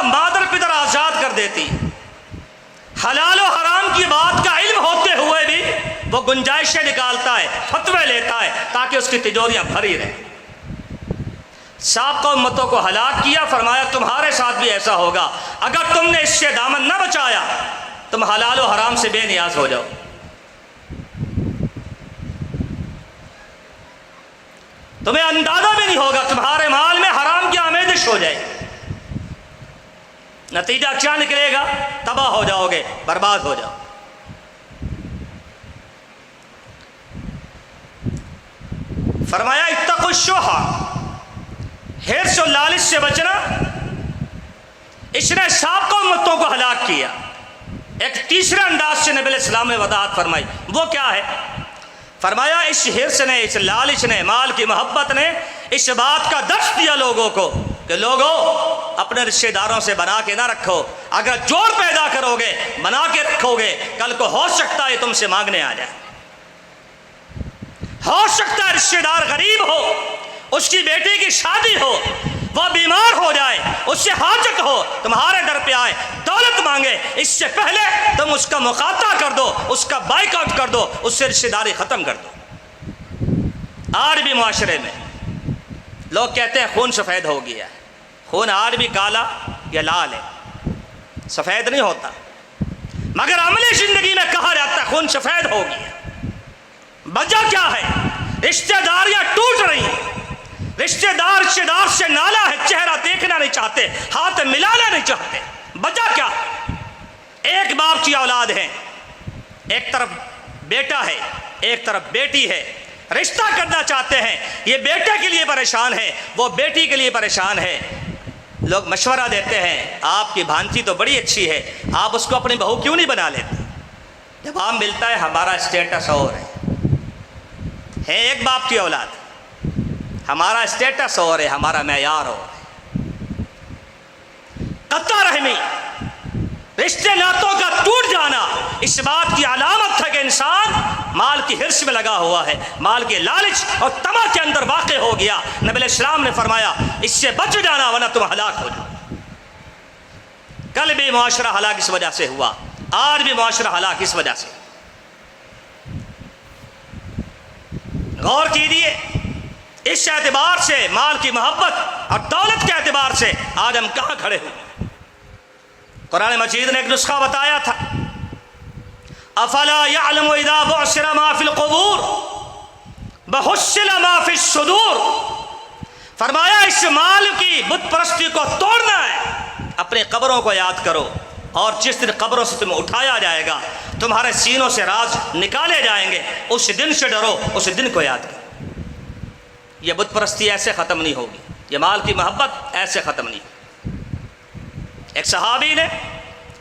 مادر پدر آزاد کر دیتی، حلال و حرام کی بات کا علم ہوتے ہوئے بھی وہ گنجائشیں نکالتا ہے، فتوے لیتا ہے تاکہ اس کی تجوریاں بھری رہیں۔ سابقہ امتوں کو ہلاک کیا، فرمایا تمہارے ساتھ بھی ایسا ہوگا، اگر تم نے اس سے دامن نہ بچایا تم حلال و حرام سے بے نیاز ہو جاؤ۔ تمہیں اندازہ بھی نہیں ہوگا، تمہارے مال میں حرام کی آمیزش ہو جائے، نتیجہ کیا نکلے گا؟ تباہ ہو جاؤ گے، برباد ہو جاؤ۔ فرمایا اتقوا الشح، حرص و لالچ سے بچنا۔ اس نے سابقہ امتوں کو ہلاک کیا۔ ایک تیسرے انداز سے نبی علیہ السلام نے وضاحت فرمائی، وہ کیا ہے؟ فرمایا اس حرص نے، اس لالچ نے، مال کی محبت نے اس بات کا درس دیا لوگوں کو کہ لوگوں اپنے رشتہ داروں سے بنا کے نہ رکھو، اگر جوڑ پیدا کرو گے بنا کے رکھو گے، کل کو ہو سکتا ہے تم سے مانگنے آ جائے، ہو سکتا ہے رشتہ دار غریب ہو، اس کی بیٹی کی شادی ہو، وہ بیمار ہو جائے، اس سے حاجت ہو، تمہارے در پہ آئے دولت مانگے، اس سے پہلے تم اس کا مقاطع کر دو، اس کا بائیک آؤٹ کر دو، اس سے رشتہ داری ختم کر دو۔ آج بھی معاشرے میں لوگ کہتے ہیں خون سفید ہو گیا ہے، خون آج بھی کالا یا لال ہے، سفید نہیں ہوتا، مگر عملی زندگی میں کہا جاتا ہے خون سفید ہو گیا۔ وجہ کیا ہے؟ رشتہ داریاں ٹوٹ رہی ہیں، رشتہ دار سے نالا ہے، چہرہ دیکھنا نہیں چاہتے، ہاتھ ملانا نہیں چاہتے۔ وجہ کیا؟ ایک باپ کی اولاد ہے، ایک طرف بیٹا ہے ایک طرف بیٹی ہے، رشتہ کرنا چاہتے ہیں، یہ بیٹے کے لیے پریشان ہے، وہ بیٹی کے لیے پریشان ہے۔ لوگ مشورہ دیتے ہیں آپ کی بھانجی تو بڑی اچھی ہے، آپ اس کو اپنی بہو کیوں نہیں بنا لیتے؟ جواب ملتا ہے ہمارا اسٹیٹس اور ہے ایک باپ کی اولاد، ہمارا اسٹیٹس اور ہے، ہمارا معیار اور ہے۔ قطع رحمی، رشتے ناتوں کا ٹوٹ جانا اس بات کی علامت ہے کہ انسان مال کی حرص میں لگا ہوا ہے، مال کے لالچ اور طمع کے اندر واقع ہو گیا۔ نبی علیہ السلام نے فرمایا اس سے بچ جانا ورنہ تم ہلاک ہو جاؤ۔ کل بھی معاشرہ ہلاک اس وجہ سے ہوا، آج بھی معاشرہ ہلاک اس وجہ سے۔ غور کیجیے، اس اعتبار سے مال کی محبت اور دولت کے اعتبار سے آج ہم کہاں کھڑے ہوئے؟ قرآن مجید نے ایک نسخہ بتایا تھا، افلا يعلم اذا بعثر ما في القبور بحصل ما في الصدور۔ فرمایا اس مال کی بت پرستی کو توڑنا ہے، اپنے قبروں کو یاد کرو، اور جس دن قبروں سے تمہیں اٹھایا جائے گا تمہارے سینوں سے راز نکالے جائیں گے، اس دن سے ڈرو، اس دن کو یاد کرو۔ یہ بت پرستی ایسے ختم نہیں ہوگی، یہ مال کی محبت ایسے ختم نہیں ہوگی۔ ایک صحابی نے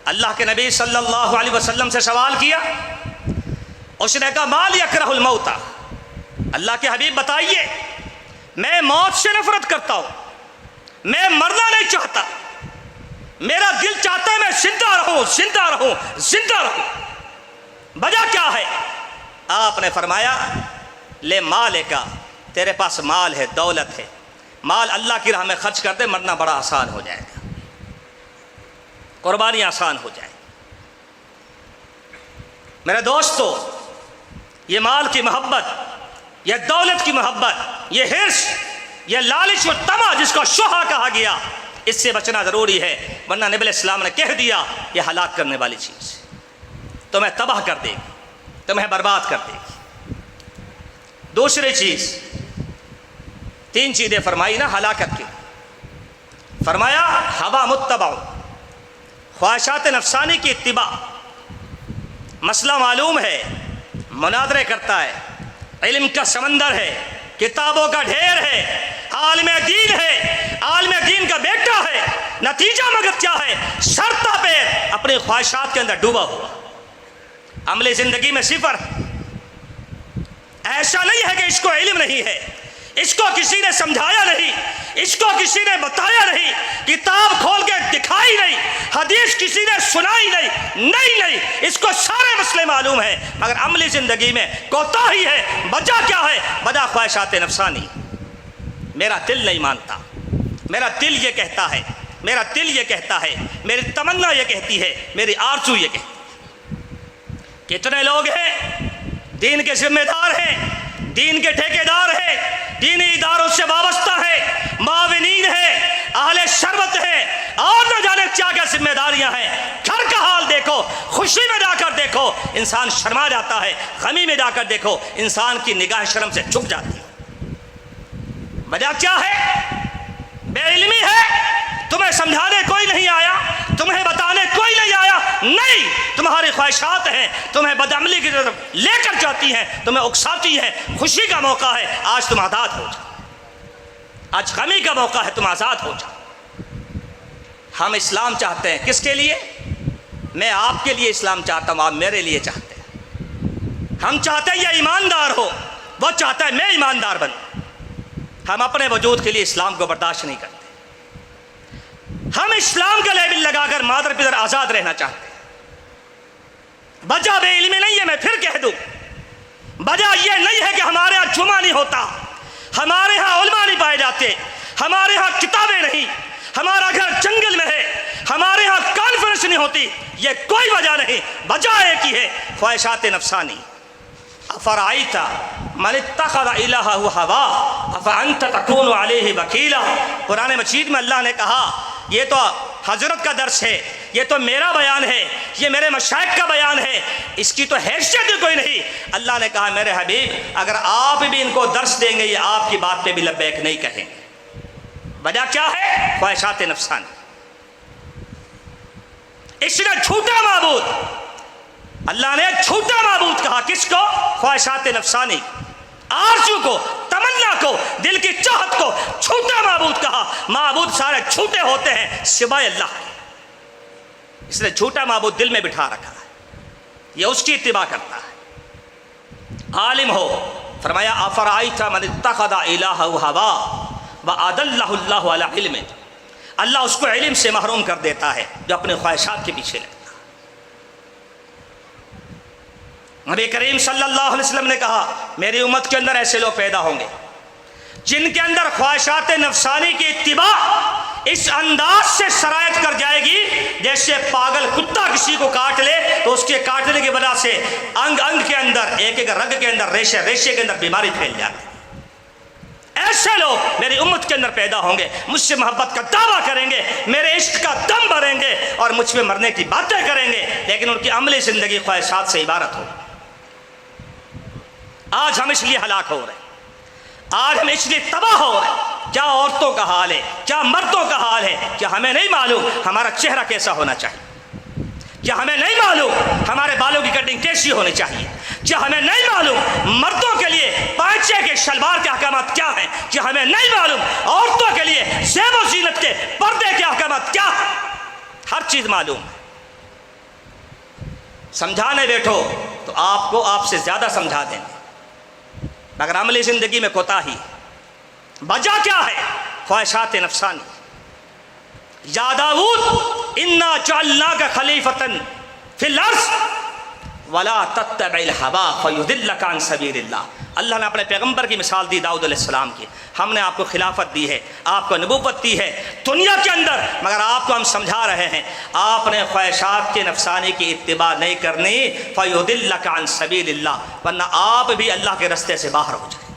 اللہ کے نبی صلی اللہ علیہ وسلم سے سوال کیا، اس نے کہا مال یکرہ الموت، اللہ کے حبیب بتائیے میں موت سے نفرت کرتا ہوں، میں مرنا نہیں چاہتا، میرا دل چاہتا ہے میں زندہ رہوں زندہ رہوں زندہ رہوں۔ وجہ کیا ہے؟ آپ نے فرمایا لے مال کا، تیرے پاس مال ہے، دولت ہے، مال اللہ کی راہ میں خرچ کر دے، مرنا بڑا آسان ہو جائے گا، قربانی آسان ہو جائے۔ میرے دوستو، یہ مال کی محبت، یہ دولت کی محبت، یہ حرص، یہ لالچ و طمع جس کو شوہا کہا گیا، اس سے بچنا ضروری ہے، ورنہ نبی علیہ السلام نے کہہ دیا یہ ہلاک کرنے والی چیز، تمہیں تباہ کر دے گی، تمہیں برباد کر دے گی۔ دوسری چیز، تین چیزیں فرمائی نا ہلاکت کی، فرمایا ہوا متبع، خواہشات نفسانی کی اتباع۔ مسئلہ معلوم ہے، مناظرے کرتا ہے، علم کا سمندر ہے، کتابوں کا ڈھیر ہے، عالم دین ہے، عالم دین کا بیٹا ہے، نتیجہ مگر کیا ہے؟ سرتا پہ اپنی خواہشات کے اندر ڈوبا ہوا، عملی زندگی میں صفر۔ ایسا نہیں ہے کہ اس کو علم نہیں ہے، اس کو کسی نے سمجھایا نہیں، اس کو کسی نے بتایا نہیں، کتاب کھول کے دکھائی نہیں، حدیث کسی نے سنائی نہیں، نہیں اس کو سارے مسئلے معلوم ہیں، مگر عملی زندگی میں کوتاہی ہے۔ وجہ کیا ہے؟ وجہ خواہشات نفسانی، میرا دل نہیں مانتا، میرا دل یہ کہتا ہے میرا دل یہ کہتا ہے، میری تمنا یہ کہتی ہے، میری آرزو یہ کہتی ہے۔ کتنے لوگ ہیں دین کے ذمہ دار ہیں، دین کے ٹھیکیدار ہیں، دینی اداروں سے وابستہ ہیں، معاونین ہیں، اہل شربت ہیں، اور نہ جانے کیا کیا ذمہ داریاں ہیں۔ گھر کا حال دیکھو، خوشی میں جا کر دیکھو انسان شرما جاتا ہے، غمی میں جا کر دیکھو انسان کی نگاہ شرم سے جھک جاتی ہے۔ وجہ کیا ہے؟ بے علمی ہے، تمہیں سمجھانے کوئی نہیں آیا، تمہیں بتانے کوئی نہیں آیا، نہیں، تمہاری خواہشات ہیں، تمہیں بدعملی کی طرف لے کر جاتی ہیں، تمہیں اکساتی ہیں۔ خوشی کا موقع ہے، آج تم آزاد ہو جاؤ، آج غمی کا موقع ہے، تم آزاد ہو جاؤ۔ ہم اسلام چاہتے ہیں، کس کے لیے؟ میں آپ کے لیے اسلام چاہتا ہوں، آپ میرے لیے چاہتے ہیں۔ ہم چاہتے ہیں یہ ایماندار ہو، وہ چاہتا ہے میں ایماندار بنوں۔ ہم اپنے وجود کے لیے اسلام کو برداشت نہیں کرتے۔ ہم اسلام کا لیبل لگا کر مادر پدر آزاد رہنا چاہتے ہیں۔ وجہ بے علمی نہیں ہے، میں پھر کہہ دوں، وجہ یہ نہیں ہے کہ ہمارے ہاں جمعہ نہیں ہوتا، ہمارے ہاں علماء نہیں پائے جاتے، ہمارے ہاں کتابیں نہیں، ہمارا گھر جنگل میں ہے، ہمارے ہاں کانفرنس نہیں ہوتی، یہ کوئی وجہ نہیں۔ وجہ ایک ہی ہے، خواہشات نفسانی۔ افرائیت من اتخذ الہہ ہوا افانت تکون علیہ وکیلا۔ قرآن مجید میں اللہ نے کہا، یہ تو حضرت کا درس ہے، یہ تو میرا بیان ہے، یہ میرے مشائخ کا بیان ہے، اس کی تو حیثیت کوئی نہیں۔ اللہ نے کہا میرے حبیب اگر آپ بھی ان کو درس دیں گے یہ آپ کی بات پہ بھی لبیک نہیں کہیں گے۔ وجہ کیا ہے؟ خواہشات نفسانی۔ اس نے جھوٹا معبود، اللہ نے جھوٹا معبود کہا، کس کو؟ خواہشات نفسانی، آرزو کو، تمنا کو، دل کی چاہت کو جھوٹا معبود کہا۔ معبود سارے جھوٹے ہوتے ہیں سوائے اللہ کے۔ اس نے جھوٹا معبود دل میں بٹھا رکھا ہے، یہ اس کی اتباع کرتا ہے۔ عالم ہو، فرمایا افرائیت من اتخذ الہہ ہوا واضلہ اللہ علی علم۔ اللہ اس کو علم سے محروم کر دیتا ہے جو اپنے خواہشات کے پیچھے لگتا ہے۔ نبی کریم صلی اللہ علیہ وسلم نے کہا میری امت کے اندر ایسے لوگ پیدا ہوں گے جن کے اندر خواہشات نفسانی کی اتباع اس انداز سے سرایت کر جائے گی جیسے پاگل کتا کسی کو کاٹ لے تو اس کے کاٹنے کی وجہ سے انگ انگ کے اندر، ایک ایک رگ کے اندر، ریشے ریشے کے اندر بیماری پھیل جاتی ہے۔ ایسے لوگ میری امت کے اندر پیدا ہوں گے، مجھ سے محبت کا دعویٰ کریں گے، میرے عشق کا دم بھریں گے اور مجھ پہ مرنے کی باتیں کریں گے، لیکن ان کی عملی زندگی خواہشات سے عبارت ہو۔ آج ہم اس لیے ہلاک ہو رہے ہیں، آج ہم اس لیے تباہ ہو رہے ہیں۔ کیا عورتوں کا حال ہے، کیا مردوں کا حال ہے، کیا ہمیں نہیں معلوم ہمارا چہرہ کیسا ہونا چاہیے؟ کیا ہمیں نہیں معلوم ہمارے بالوں کی کٹنگ کیسی ہونی چاہیے؟ کیا ہمیں نہیں معلوم مردوں کے لیے پائچے کے شلوار کے احکامات کیا ہیں؟ کیا ہمیں نہیں معلوم عورتوں کے لیے زیب و زینت کے پردے کے احکامات کیا ہیں؟ ہر چیز معلوم ہے۔ سمجھانے بیٹھو تو آپ کو آپ سے زیادہ سمجھا دیں گے، مگر عملی زندگی میں کوتاہی۔ وجہ کیا ہے؟ خواہشات نفسانی۔ یا داؤد انا جعلناک خلیفۃ فی الارض ولا تتبع الہوا فیضلک عن سبیل اللہ۔ اللہ نے اپنے پیغمبر کی مثال دی داؤد علیہ السلام کی، ہم نے آپ کو خلافت دی ہے، آپ کو نبوت دی ہے دنیا کے اندر، مگر آپ کو ہم سمجھا رہے ہیں آپ نے خواہشات کے نفسانی کی اتباع نہیں کرنی، فیضلک عن سبیل اللہ، ورنہ آپ بھی اللہ کے رستے سے باہر ہو جائیں۔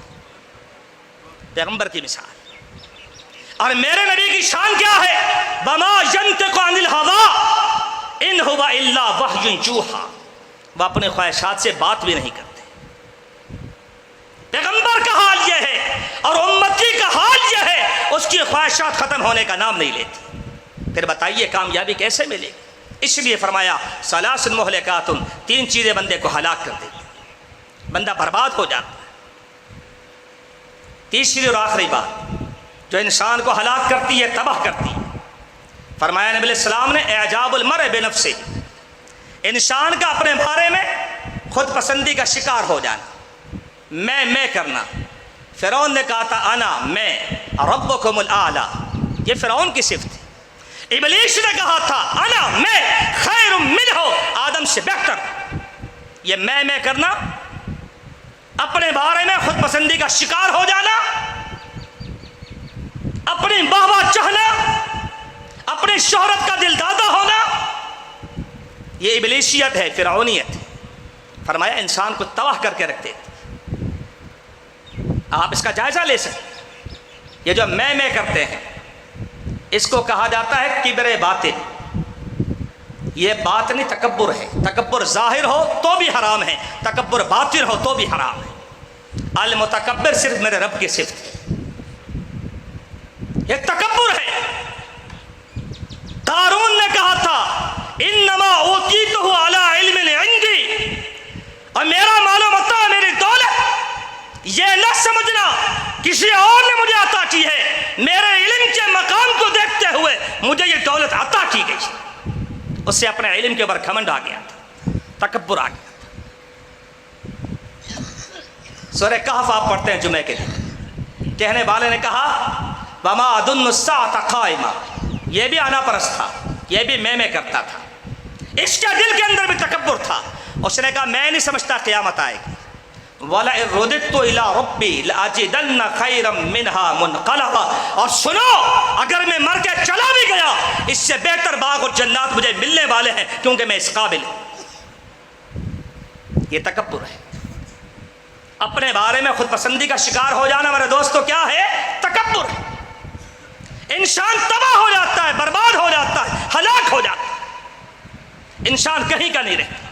پیغمبر کی مثال۔ اور میرے نبی کی شان کیا ہے؟ وما ينطق عن الهوى ان هو الا وحی یوحی، وہ اپنے خواہشات سے بات بھی نہیں کرتے۔ پیغمبر کا حال یہ ہے اور امتی کا حال یہ ہے، اس کی خواہشات ختم ہونے کا نام نہیں لیتی۔ پھر بتائیے کامیابی کیسے ملے گی؟ اس لیے فرمایا ثلاث مہلکات، تین چیزیں بندے کو ہلاک کر دیں گی، بندہ برباد ہو جاتا ہے۔ تیسری اور آخری بات جو انسان کو ہلاک کرتی ہے، تباہ کرتی ہے، فرمایا نبی علیہ السلام نے اعجاب المرء بنفسہ، انسان کا اپنے بارے میں خود پسندی کا شکار ہو جانا، میں کرنا۔ فرعون نے کہا تھا انا میں ربکم الاعلی، یہ فرعون کی صفت تھی۔ ابلیس نے کہا تھا انا میں خیر منہ، آدم سے بہتر۔ یہ میں کرنا، اپنے بارے میں خود پسندی کا شکار ہو جانا، اپنی واہ واہ چاہنا، اپنی شہرت کا دل دادا ہونا، یہ ابلیسیت ہے، فرعونیت ہے۔ فرمایا انسان کو تباہ کر کے رکھ دیتے۔ آپ اس کا جائزہ لے سکتے۔ یہ جو میں کرتے ہیں اس کو کہا جاتا ہے کبر باطن۔ یہ باطنی تکبر ہے۔ تکبر ظاہر ہو تو بھی حرام ہے، تکبر باطن ہو تو بھی حرام ہے۔ المتکبر صرف میرے رب کی صفت ہے، یہ تکبر ہے۔ قارون نے کہا تھا انما اوتیتہ علی علم عندی، اور میرا مال و متاع، میری دولت یہ نہ سمجھنا کسی اور نے مجھے عطا کی ہے، میرے علم کے مقام کو دیکھتے ہوئے مجھے یہ دولت عطا کی گئی۔ اس سے اپنے علم کے اوپر گھمنڈ آ گیا تھا، تکبر آ گیا تھا۔ سورہ کہف آپ پڑھتے ہیں جمعے کے دن، کہنے والے نے کہا وما اظن الساعۃ قائمہ، یہ بھی آنا پرست تھا، یہ بھی میں کرتا تھا، اس کے دل کے اندر بھی تکبر تھا۔ اس نے کہا میں نہیں سمجھتا قیامت آئے گی۔ وَلَئِن رُدِدتُّ إِلَىٰ رَبِّي لَأَجِدَنَّ خَيْرًا مِّنْهَا مُنْقَلَبًا، اور سنو اگر میں مر کے چلا بھی گیا اس سے بہتر باغ اور جنات مجھے ملنے والے ہیں، کیونکہ میں اس قابل ہوں۔ یہ تکبر ہے۔ اپنے بارے میں خود پسندی کا شکار ہو جانا میرے دوستو کیا ہے؟ تکبر ہے۔ انسان تباہ ہو جاتا ہے، برباد ہو جاتا ہے، ہلاک ہو جاتا ہے، انسان کہیں کا نہیں رہتا۔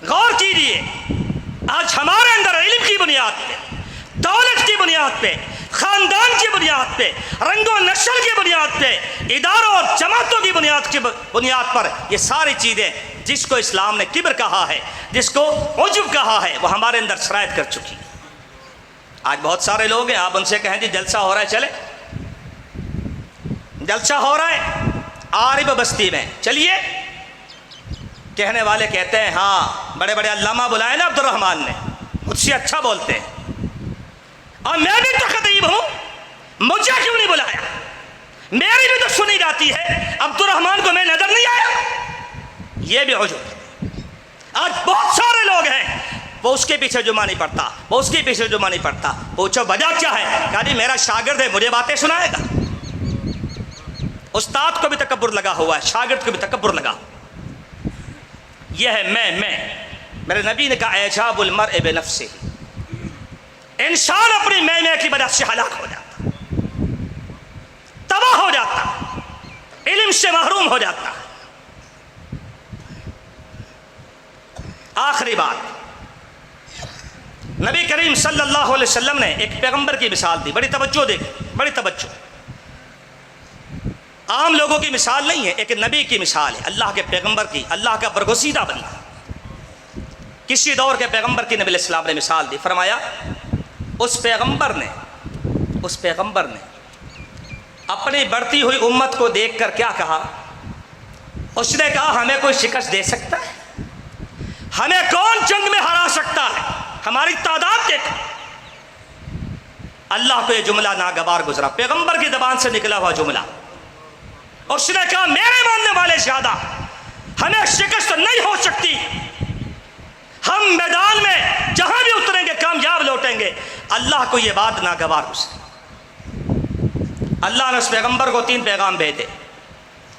غور کیجیے، آج ہمارے اندر علم کی بنیاد پہ، دولت کی بنیاد پہ، خاندان کی بنیاد پہ، رنگ و نسل کی بنیاد پہ، اداروں اور جماعتوں کی بنیاد پر یہ ساری چیزیں جس کو اسلام نے کبر کہا ہے، جس کو عجب کہا ہے، وہ ہمارے اندر سرایت کر چکی۔ آج بہت سارے لوگ ہیں، آپ ان سے کہیں جی جلسہ ہو رہا ہے، چلے جلسہ ہو رہا ہے عارف بستی میں، چلیے۔ کہنے والے کہتے ہیں ہاں بڑے بڑے علامہ بلائے نا عبد الرحمن نے، مجھ سے اچھا بولتے ہیں، اور میں بھی تو خطیب ہوں، مجھے کیوں نہیں بلایا؟ میری بھی تو سنی جاتی ہے، عبد الرحمن کو میں نظر نہیں آیا؟ یہ بھی عجب۔ آج بہت سارے لوگ ہیں، وہ اس کے پیچھے جمعہ نہیں پڑتا، وہ اس کے پیچھے جمعہ نہیں پڑتا، پوچھو وجہ کیا ہے؟ کہا جی میرا شاگرد ہے، مجھے باتیں سنائے گا۔ استاد کو بھی تکبر لگا ہوا ہے، شاگرد کو بھی تکبر لگا۔ یہ ہے میں میرے نبی نے کہا اعجاب المرء بنفسہ، انسان اپنی میں کی وجہ سے ہلاک ہو جاتا، تباہ ہو جاتا، علم سے محروم ہو جاتا۔ آخری بات، نبی کریم صلی اللہ علیہ وسلم نے ایک پیغمبر کی مثال دی، بڑی توجہ دے، بڑی توجہ۔ عام لوگوں کی مثال نہیں ہے، ایک نبی کی مثال ہے، اللہ کے پیغمبر کی، اللہ کا برگزیدہ بندہ۔ کسی دور کے پیغمبر کی نبی علیہ السلام نے مثال دی، فرمایا اس پیغمبر نے اپنی بڑھتی ہوئی امت کو دیکھ کر کیا کہا؟ اس نے کہا ہمیں کوئی شکست دے سکتا ہے؟ ہمیں کون جنگ میں ہرا سکتا ہے؟ ہماری تعداد دیکھ۔ اللہ کو یہ جملہ ناگوار گزرا، پیغمبر کی زبان سے نکلا ہوا جملہ۔ اس نے کہا میرے ماننے والے زیادہ، ہمیں شکست نہیں ہو سکتی، ہم میدان میں جہاں بھی اتریں گے کامیاب لوٹیں گے۔ اللہ کو یہ بات ناگوار گزری۔ اللہ نے اس پیغمبر کو 3 پیغام بھیجے۔